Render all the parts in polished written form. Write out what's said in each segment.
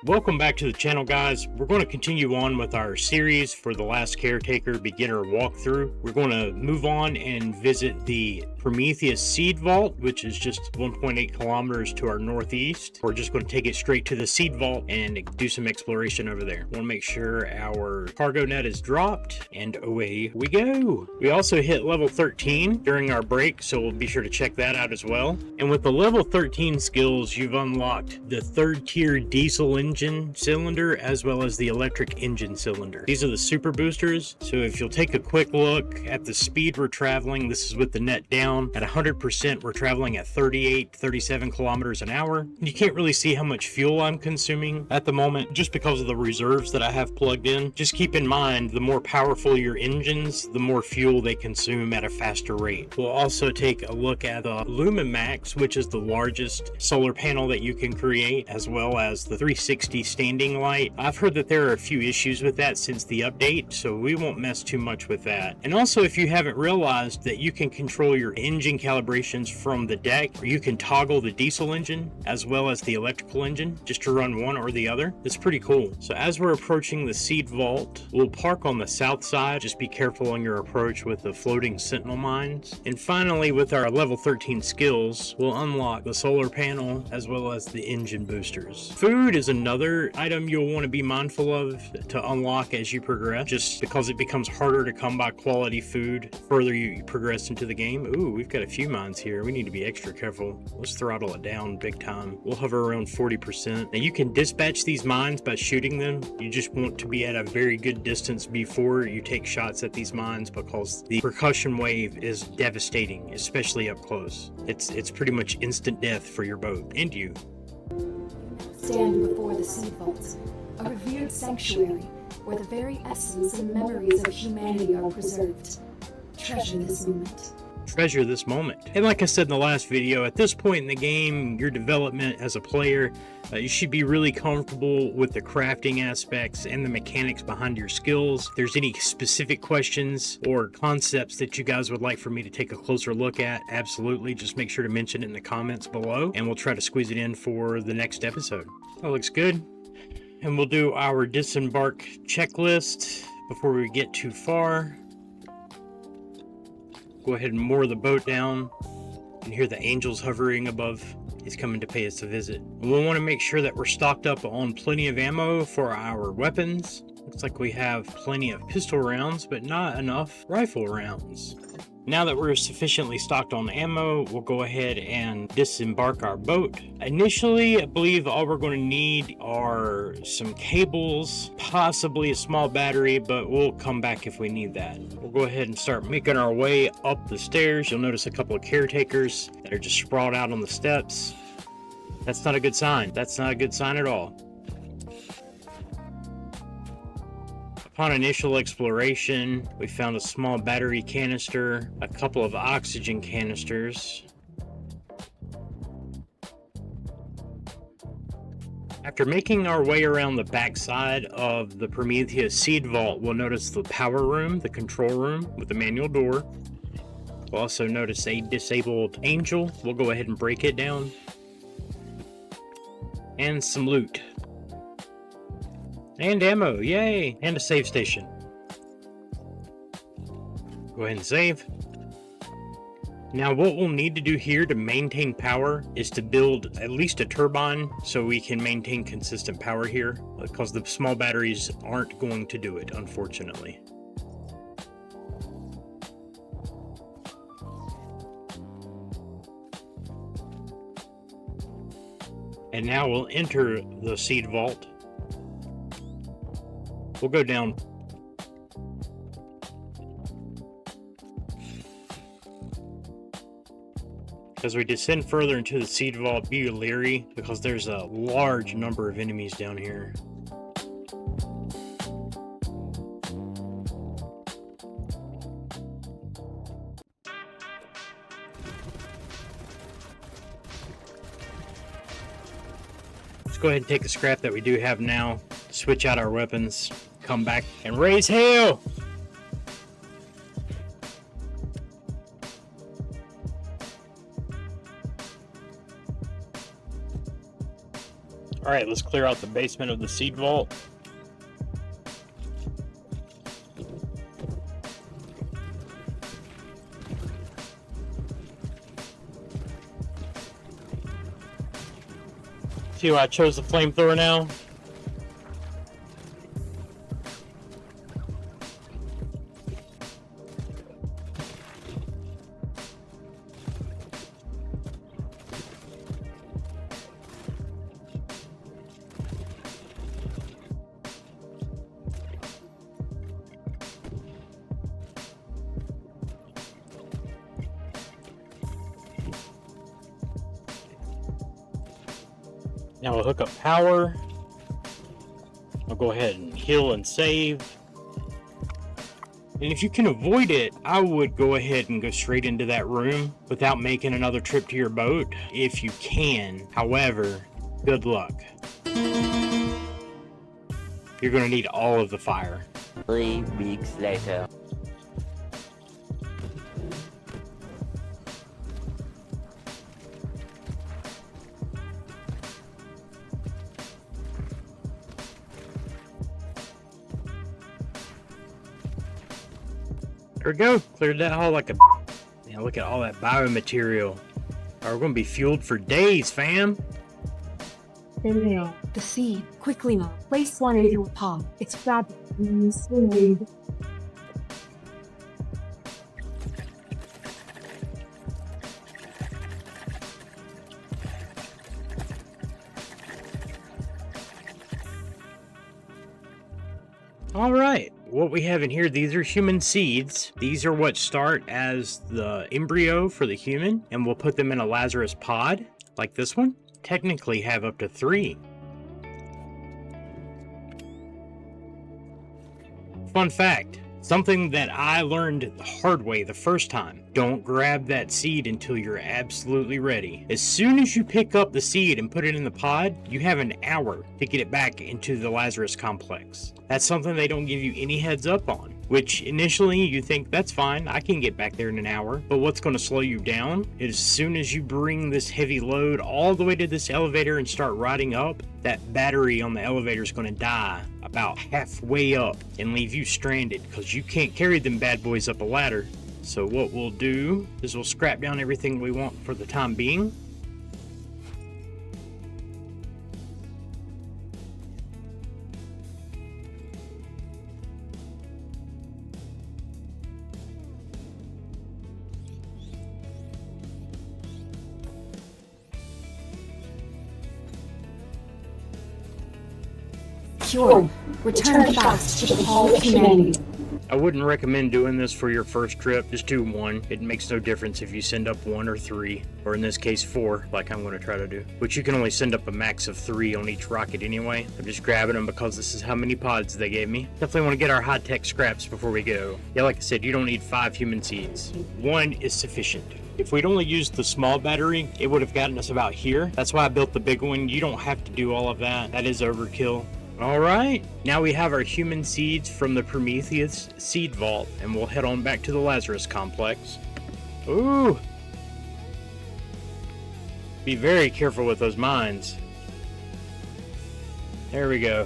Welcome back to the channel, guys. We're going to continue on with our series for the last Caretaker beginner walkthrough. We're going to move on and visit the Prometheus seed vault, which is just 1.8 kilometers to our northeast. We're just going to take it straight to the seed vault and do some exploration over there. Want to make sure our cargo net is dropped, and away we go. We also hit level 13 during our break, so we'll be sure to check that out as well. And with the level 13 skills, you've unlocked the third tier diesel engine cylinder as well as the electric engine cylinder. These are the super boosters, so if you'll take a quick look at the speed we're traveling, this is with the net down. At 100%, we're traveling at 37 kilometers an hour. You can't really see how much fuel I'm consuming at the moment just because of the reserves that I have plugged in. Just keep in mind, the more powerful your engines, the more fuel they consume at a faster rate. We'll also take a look at the Lumimax, which is the largest solar panel that you can create, as well as the 360 standing light. I've heard that there are a few issues with that since the update, so we won't mess too much with that. And also, if you haven't realized that you can control your engine calibrations from the deck, or you can toggle the diesel engine as well as the electrical engine just to run one or the other. It's pretty cool. So as we're approaching the seed vault, we'll park on the south side. Just be careful on your approach with the floating sentinel mines. And finally, with our level 13 skills, we'll unlock the solar panel as well as the engine boosters. Food is another item you'll want to be mindful of to unlock as you progress, just because it becomes harder to come by quality food the further you progress into the game. Ooh, we've got a few mines here. We need to be extra careful. Let's throttle it down big time. We'll hover around 40%. Now you can dispatch these mines by shooting them. You just want to be at a very good distance before you take shots at these mines because the percussion wave is devastating, especially up close. It's pretty much instant death for your boat and you. Stand before the seed vaults, a revered sanctuary where the very essence and memories of humanity are preserved. Treasure this moment. Treasure this moment. And like I said in the last video, at this point in the game, your development as a player, you should be really comfortable with the crafting aspects and the mechanics behind your skills. If there's any specific questions or concepts that you guys would like for me to take a closer look at, absolutely, just make sure to mention it in the comments below and we'll try to squeeze it in for the next episode. That looks good. And we'll do our disembark checklist before we get too far. Go ahead and moor the boat down. You can hear the angels hovering above. He's coming to pay us a visit. And we'll want to make sure that we're stocked up on plenty of ammo for our weapons. Looks like we have plenty of pistol rounds, but not enough rifle rounds. Now that we're sufficiently stocked on ammo, we'll go ahead and disembark our boat. Initially, I believe all we're going to need are some cables, possibly a small battery, but we'll come back if we need that. We'll go ahead and start making our way up the stairs. You'll notice a couple of caretakers that are just sprawled out on the steps. That's not a good sign. That's not a good sign at all. Upon initial exploration, we found a small battery canister, a couple of oxygen canisters. After making our way around the backside of the Prometheus seed vault, we'll notice the power room, the control room with the manual door. We'll also notice a disabled angel. We'll go ahead and break it down. And some loot. And ammo, yay! And a save station. Go ahead and save. Now what we'll need to do here to maintain power is to build at least a turbine so we can maintain consistent power here, because the small batteries aren't going to do it, unfortunately. And now we'll enter the seed vault. We'll go down. As we descend further into the seed vault, be leery because there's a large number of enemies down here. Let's go ahead and take the scrap that we do have now, switch out our weapons, come back and raise hell! Alright, let's clear out the basement of the seed vault. See why I chose the flamethrower now? Now we'll hook up power. I'll go ahead and heal and save. And if you can avoid it, I would go ahead and go straight into that room without making another trip to your boat, if you can. However, good luck. You're going to need all of the fire. 3 weeks later. There we go. Cleared that hole like a... Man, look at all that biomaterial. All right, we're going to be fueled for days, fam. The seed. Quickly now. Place one in your palm. It's fab. All right, what we have in here, these are human seeds. These are what start as the embryo for the human, and we'll put them in a Lazarus pod, like this one. Technically have up to 3. Fun fact, something that I learned the hard way the first time. Don't grab that seed until you're absolutely ready. As soon as you pick up the seed and put it in the pod, you have an hour to get it back into the Lazarus complex. That's something they don't give you any heads up on, which initially you think that's fine, I can get back there in an hour, but what's going to slow you down is as soon as you bring this heavy load all the way to this elevator and start riding up, that battery on the elevator is going to die about halfway up and leave you stranded because you can't carry them bad boys up a ladder. So what we'll do is we'll scrap down everything we want for the time being. Cure. Return fast to the Hall of Humanity. I wouldn't recommend doing this for your first trip. Just do 1. It makes no difference if you send up 1 or 3, or in this case 4, like I'm going to try to do. Which you can only send up a max of 3 on each rocket anyway. I'm just grabbing them because this is how many pods they gave me. Definitely want to get our high-tech scraps before we go. Yeah, like I said, you don't need 5 human seeds. 1 is sufficient. If we'd only used the small battery, it would have gotten us about here. That's why I built the big one. You don't have to do all of that. That is overkill. Alright, now we have our human seeds from the Prometheus seed vault, and we'll head on back to the Lazarus complex. Ooh! Be very careful with those mines. There we go.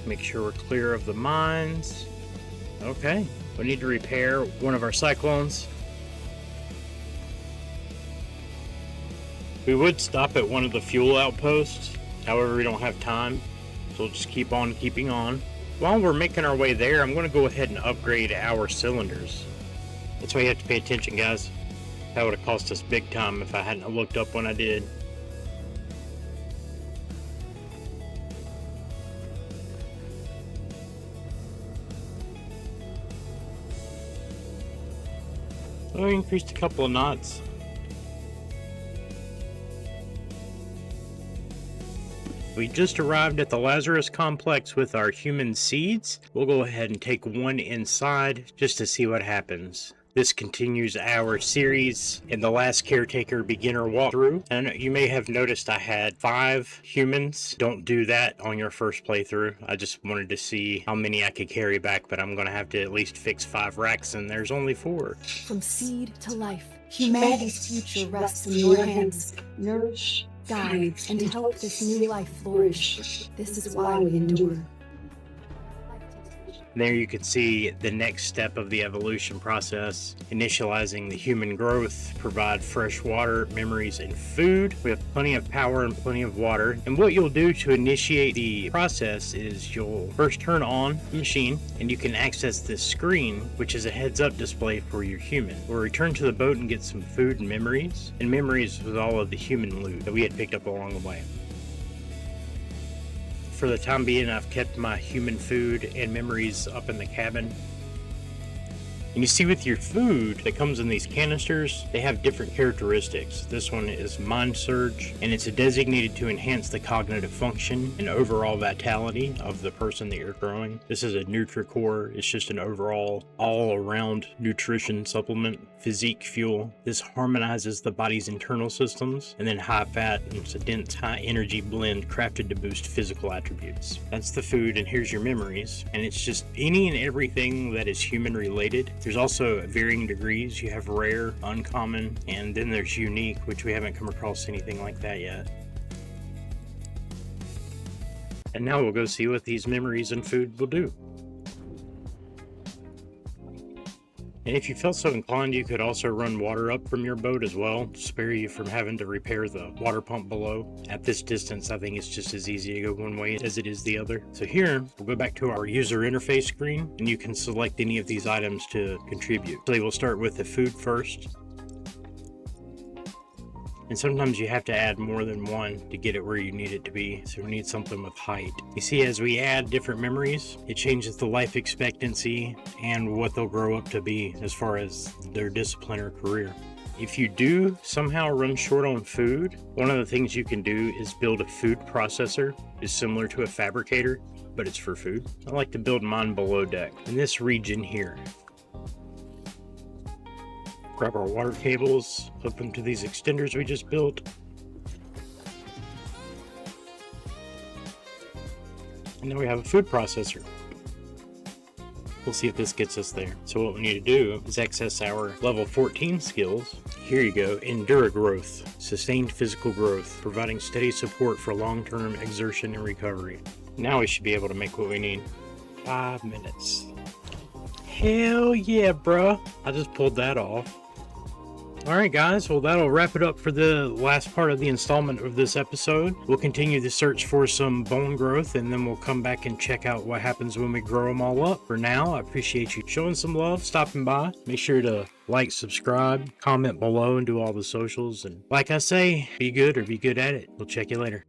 Make sure we're clear of the mines. Okay, we need to repair one of our cyclones. We would stop at one of the fuel outposts, however we don't have time, so we'll just keep on keeping on. While we're making our way there, I'm going to go ahead and upgrade our cylinders. That's why you have to pay attention, guys. That would have cost us big time if I hadn't looked up when I did. So we increased a couple of knots. We just arrived at the Lazarus complex with our human seeds. We'll go ahead and take 1 inside just to see what happens. This continues our series in the last Caretaker beginner walkthrough. And you may have noticed I had 5 humans. Don't do that on your first playthrough. I just wanted to see how many I could carry back, but I'm going to have to at least fix 5 racks and there's only 4. From seed to life, Humanity's future rests in your hands. Nourish, guide, and help this new life flourish. This is why we endure. There you can see the next step of the evolution process, initializing the human growth, provide fresh water, memories, and food. We have plenty of power and plenty of water. And what you'll do to initiate the process is you'll first turn on the machine, and you can access this screen, which is a heads-up display for your human. We'll return to the boat and get some food and memories with all of the human loot that we had picked up along the way. For the time being, I've kept my human food and memories up in the cabin. And you see with your food that comes in these canisters, they have different characteristics. This one is Mind Surge, and it's designated to enhance the cognitive function and overall vitality of the person that you're growing. This is a NutriCore. It's just an overall, all-around nutrition supplement, physique fuel. This harmonizes the body's internal systems, and then high fat, and it's a dense, high energy blend crafted to boost physical attributes. That's the food, and here's your memories. And it's just any and everything that is human related. There's also varying degrees. You have rare, uncommon, and then there's unique, which we haven't come across anything like that yet. And now we'll go see what these memories and food will do. And if you felt so inclined, you could also run water up from your boat as well, to spare you from having to repair the water pump below. At this distance, I think it's just as easy to go one way as it is the other. So here, we'll go back to our user interface screen, and you can select any of these items to contribute. So we'll start with the food first. And sometimes you have to add more than one to get it where you need it to be. So we need something with height. You see, as we add different memories, it changes the life expectancy and what they'll grow up to be as far as their discipline or career. If you do somehow run short on food, one of the things you can do is build a food processor. It's similar to a fabricator, but it's for food. I like to build mine below deck in this region here. Grab our water cables, hook them to these extenders we just built. And now we have a food processor. We'll see if this gets us there. So what we need to do is access our level 14 skills. Here you go, Endura Growth, sustained physical growth, providing steady support for long-term exertion and recovery. Now we should be able to make what we need. 5 minutes. Hell yeah, bruh. I just pulled that off. Alright guys, well that'll wrap it up for the last part of the installment of this episode. We'll continue the search for some bone growth, and then we'll come back and check out what happens when we grow them all up. For now, I appreciate you showing some love, stopping by. Make sure to like, subscribe, comment below, and do all the socials. And like I say, be good or be good at it. We'll check you later.